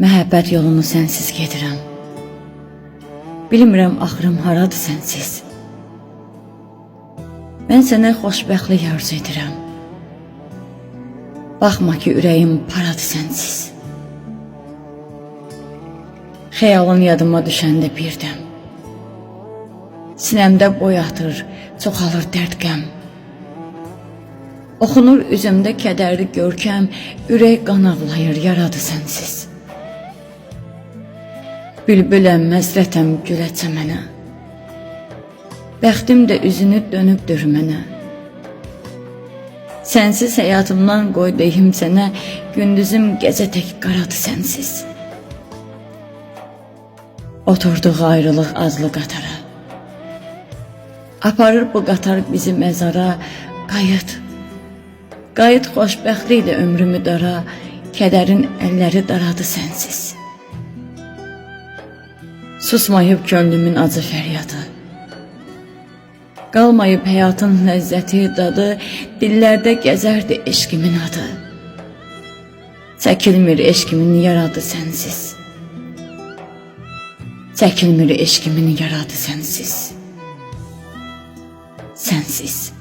Məhəbbət yolunu sənsiz gedirəm. Bilmirəm axırım haradır sənsiz. Mən sənə xoşbəxtlik arzu edirəm. Baxma ki, ürəyim paradır sənsiz. Xəyalın yadıma düşəndə birdən. Sinəmdə boy atır, çoxalır dərd qəm. Oxunur üzümdə kədərli görkəm, ürək qan ağlayır, yaradı sənsiz. Bülbüləm, məzrətəm gülə çəmənə. Bəxtim də üzünü dönübdür mənə. Sənsiz həyatımdan qoy deyim sənə, gündüzüm gecə tək qaradı sənsiz. Oturduq ayrılıq adlı qatara. Aparır bu qatar bizi məzara, qayıt. Qayıt xoşbəxtliklə ömrümü dara, kədərin əlləri daradı sənsiz. Susmayıb könlümün acı fəryadı. Qalmayıb həyatın ləzzəti, dadı, dillərdə gəzərdi eşqimin adı. Çəkilmir eşqimin yaradı sənsiz. Çəkilmir eşqimin yaradı sənsiz. Sənsiz.